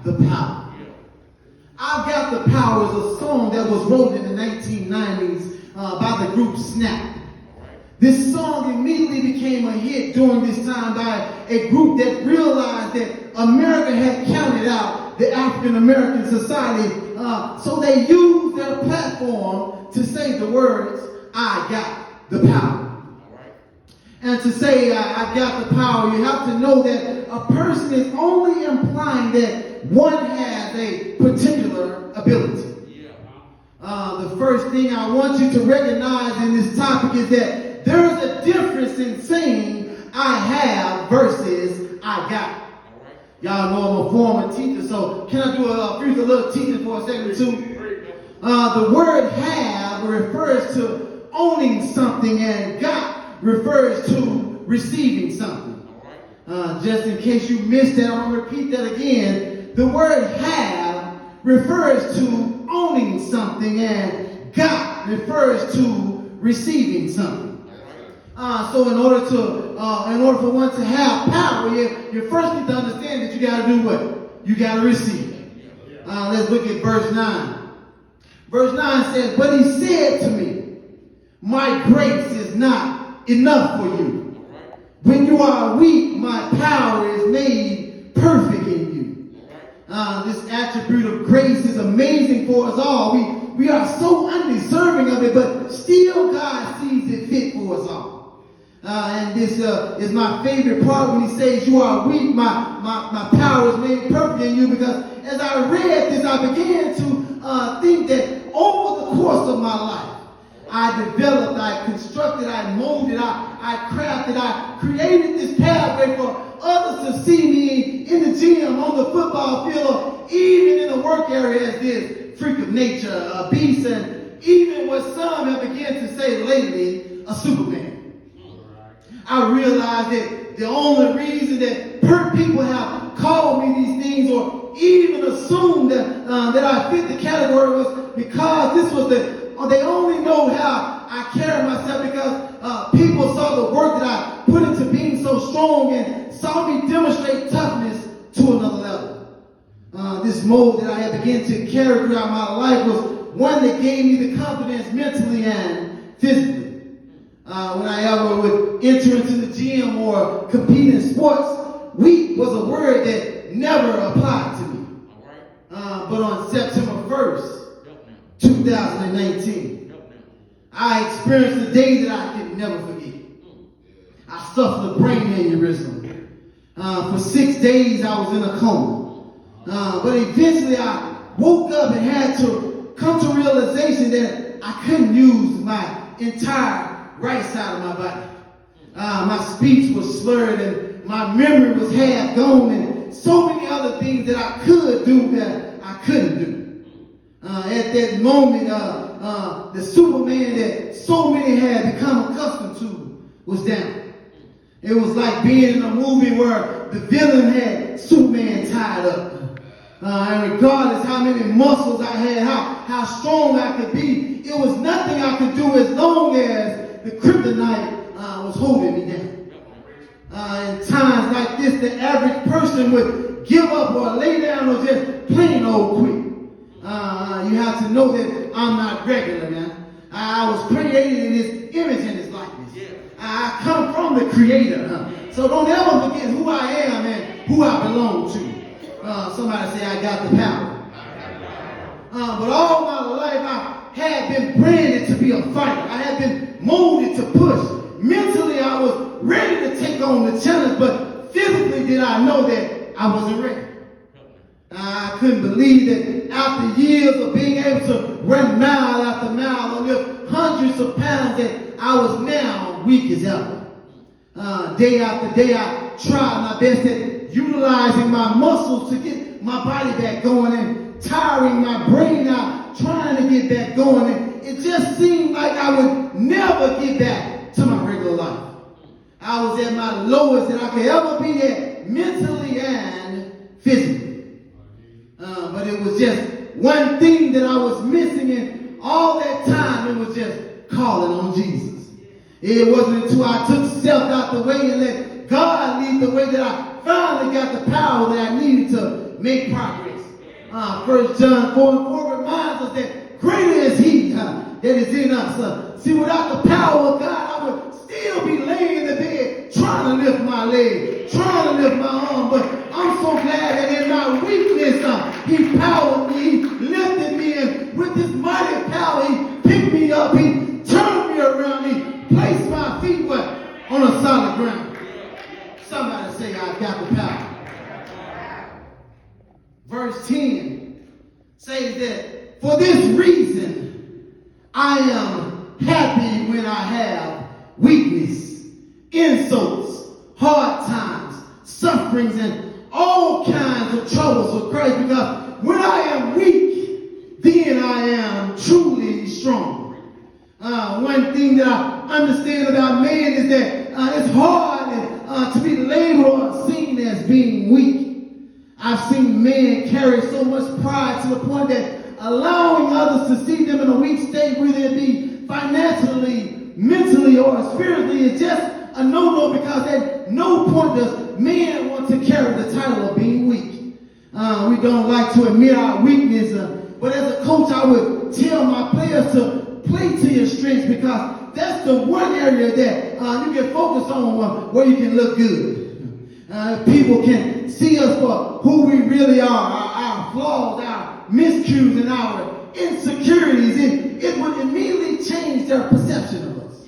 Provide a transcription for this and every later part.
the power. I've Got the Power is a song that was wrote in the 1990s by the group Snap. This song immediately became a hit during this time by a group that realized that America had counted out the African American society. So they used their platform to say the words, I got the power. And to say, I got the power, you have to know that a person is only implying that one has a particular ability. The first thing I want you to recognize in this topic is that there is a difference in saying I have versus I got. Y'all know I'm a former teacher, so can I do a little teaching for a second or two? The word have refers to owning something, and got refers to receiving something. Just in case you missed that, I'm going to repeat that again. The word have refers to owning something, and got refers to receiving something. So in order for one to have power, you first need to understand that you got to do what? You got to receive it. Let's look at verse 9. Verse 9 says, but he said to me, my grace is not enough for you. When you are weak, my power is made perfect in you. This attribute of grace is amazing for us all. We are so undeserving of it, but still God sees it fit for us all. And this is my favorite part when he says, you are weak, my power is made perfect in you, because as I read this, I began to think that over the course of my life, I developed, I constructed, I molded, I crafted, I created this pathway for others to see me in the gym, on the football field, or even in the work area as this freak of nature, a beast, and even what some have begun to say lately, a Superman. I realized that the only reason that people have called me these things or even assumed that I fit the category was because this was they only know how I carry myself because people saw the work that I put into being so strong and saw me demonstrate toughness to another level. This mold that I had begun to carry throughout my life was one that gave me the confidence mentally and physically. When I ever would enter into the gym or compete in sports, weak was a word that never applied to me. But on September 1st, 2019, I experienced a day that I could never forget. I suffered a brain aneurysm. For 6 days, I was in a coma. But eventually, I woke up and had to come to realization that I couldn't use my entire right side of my body. My speech was slurred and my memory was half gone, and so many other things that I could do that I couldn't do. At that moment, the Superman that so many had become accustomed to was down. It was like being in a movie where the villain had Superman tied up. And regardless how many muscles I had, how strong I could be, it was nothing I could do as long as the kryptonite was holding me down. In times like this, the average person would give up or lay down or just plain old quit. You have to know that I'm not regular, man. I was created in his image and his likeness. I come from the Creator. So don't ever forget who I am and who I belong to. Somebody say, I got the power. But all my life, I had been branded to be a fighter. I had been molded to push. Mentally, I was ready to take on the challenge, but physically, did I know that I wasn't ready? I couldn't believe that after years of being able to run mile after mile and lift hundreds of pounds, that I was now weak as ever. Day after day, I tried my best at utilizing my muscles to get my body back going and tiring my brain out, trying to get back going. And it just seemed like I would never get back to my regular life. I was at my lowest that I could ever be at, mentally and physically. But it was just one thing that I was missing, and all that time it was just calling on Jesus. It wasn't until I took self out the way and let God lead the way that I finally got the power that I needed to to make progress. 1 John 4:4 reminds us that greater is he that is in us. See, without the power of God, I would still be laying in the bed trying to lift my leg, trying to lift my arm. But I'm so glad that in my weakness, he powered me, he lifted me, and with his mighty power, he picked me up, he turned me around, he placed my feet on a solid ground. Somebody say, I got the power. Verse 10 says that for this reason, I am happy when I have weakness, insults, hard times, sufferings, and all kinds of troubles for Christ, because when I am weak, then I am truly strong. One thing that I understand about man is that it's hard to be labeled or seen as being weak. I've seen men carry so much pride to the point that allowing others to see them in a weak state, whether it be financially, mentally, or spiritually, is just a no-no, because at no point does men want to carry the title of being weak. We don't like to admit our weakness, but as a coach, I would tell my players to play to your strengths, because that's the one area that you can focus on where you can look good. People can see us for who we really are, our flaws, our miscues, and our insecurities, and it would immediately change their perception of us.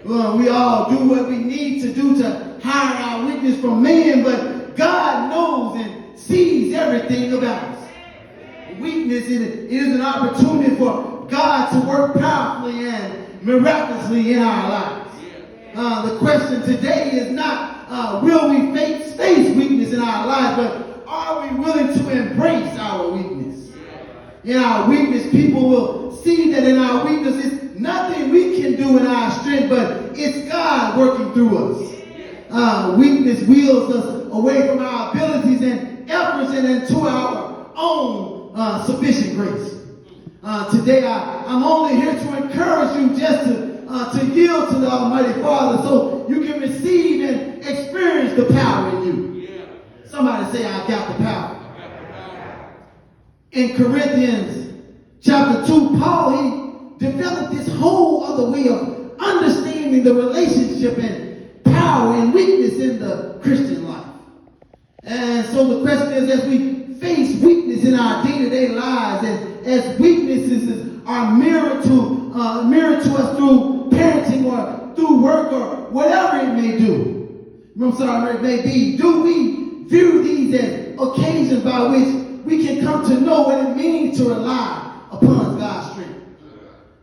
We all do what we need to do to hide our weakness from man, but God knows and sees everything about us. Weakness is an opportunity for God to work powerfully and miraculously in our lives. The question today is not will we face weakness in our life, but are we willing to embrace our weakness? In our weakness, people will see that in our weakness it's nothing we can do in our strength, but it's God working through us. Weakness wheels us away from our abilities and efforts and into our own sufficient grace. Today, I'm only here to encourage you just to yield to the Almighty Father so you can receive and experience the power in you. Somebody say, I got the power. In Corinthians chapter 2, Paul, he developed this whole other way of understanding the relationship and power and weakness in the Christian life. And so the question is, as we face weakness in our day-to-day lives, and as weaknesses are mirrored to us through parenting or through work or whatever it may be, do we view these as occasions by which we can come to know what it means to rely upon God's strength?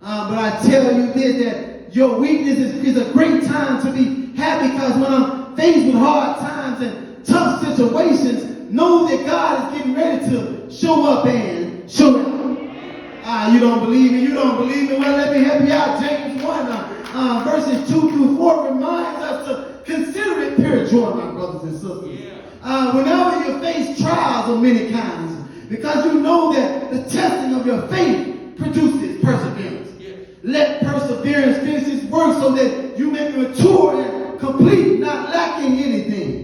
But I tell you this, that your weakness is a great time to be happy, because when I'm faced with hard times and tough situations, know that God is getting ready to show up and show out. You don't believe me? You don't believe me? Well, let me help you out. James 1, verses 2 through 4 reminds us to consider it pure joy, my brothers and sisters. Whenever you face trials of many kinds, because you know that the testing of your faith produces perseverance. Let perseverance finish its work so that you may be mature and complete, not lacking anything.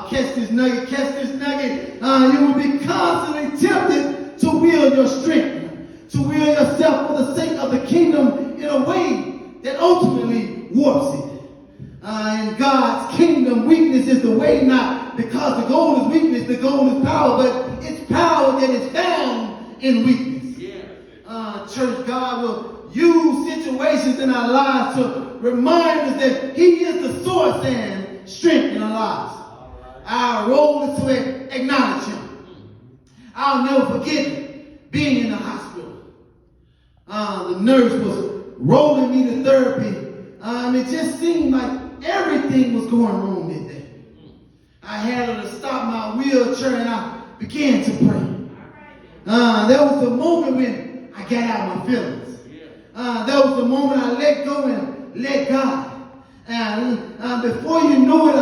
Catch this nugget. You will be constantly tempted to wield your strength, to wield yourself for the sake of the kingdom in a way that ultimately warps it. In God's kingdom, weakness is the way, not because the goal is weakness, the goal is power, but it's power that is found in weakness. Church, God will use situations in our lives to remind us that He is the source and strength in our lives. Our role is to acknowledge Him. I'll never forget being in the hospital. The nurse was rolling me to therapy. It just seemed like everything was going wrong that day. I had her to stop my wheelchair and I began to pray. There was a moment when I got out of my feelings. There was a moment I let go and let God. And before you knew it,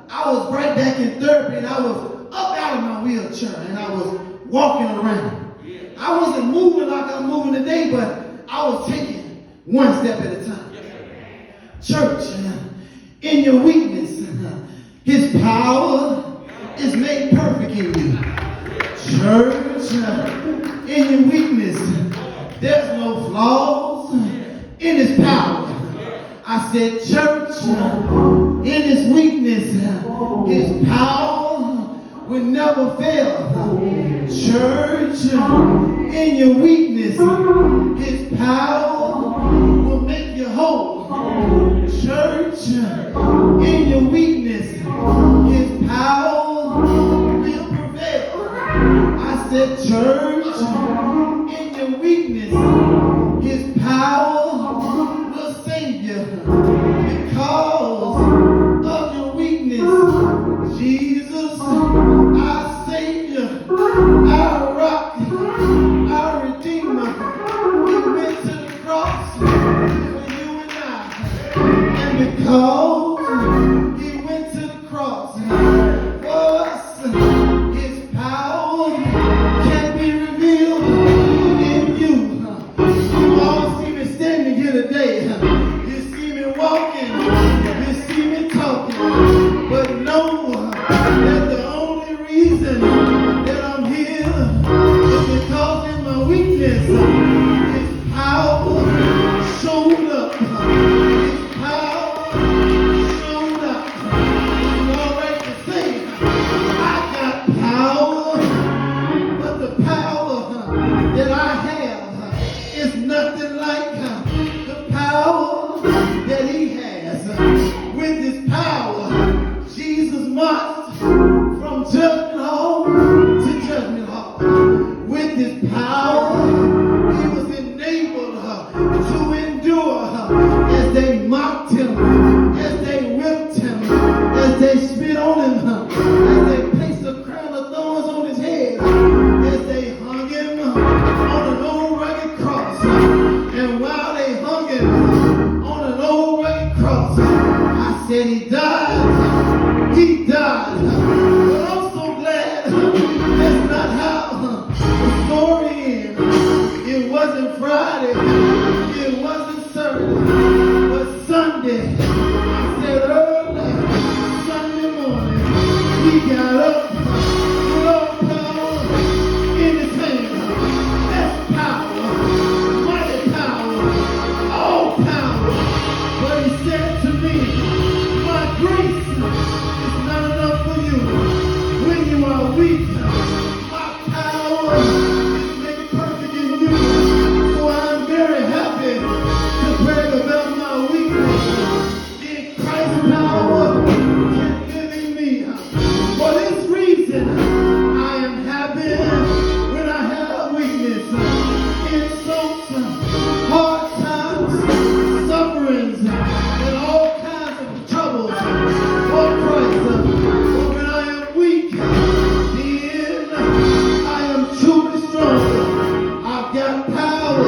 I was right back in therapy, and I was up out of my wheelchair and I was walking around. I wasn't moving like I'm moving today, but I was taking one step at a time. Church, in your weakness, His power is made perfect in you. Church, in your weakness, there's no flaws in his power. I said, church, in his weakness, his power will never fail. Church, in your weakness, his power will make you whole. Church, in your weakness, his power will prevail. I said, church, in your weakness, his power will save you. Because of your weakness, Jesus, our Savior, our rock, our Redeemer, he went to the cross for you and I. And because he went to the cross for us, his power can be revealed in you. You all see me standing here today. You see me walking. You see me talking. But know that the only reason that I'm here is because in my weakness, his power showed up. His power showed up. It's all right to say, I got power, but the power that I have is nothing like the power that he has. With his power, Jesus marched from judgment hall to judgment hall. With his power, he was enabled to endure as they mocked him, as they whipped him, as they spit on him, as they placed a crown of thorns on his head, as they hung him on an old rugged cross. And while they hung him on an old rugged cross, I said he died. He died. But I'm so glad that's not how the story ends. It wasn't Friday. It wasn't Saturday. But Sunday. I said early Sunday morning, he got up with all power in his hand. That's power. Mighty power. All power. But he said to me, my grace is not enough for you when you are weak. My power is made perfect in you. So I'm very happy to brag about my weakness. In Christ's power can live in me. For this reason, I am happy when I have weakness. Insults, hard times, sufferings, and all kinds of troubles for Christ. But when I am weak, then I am truly strong. I've got power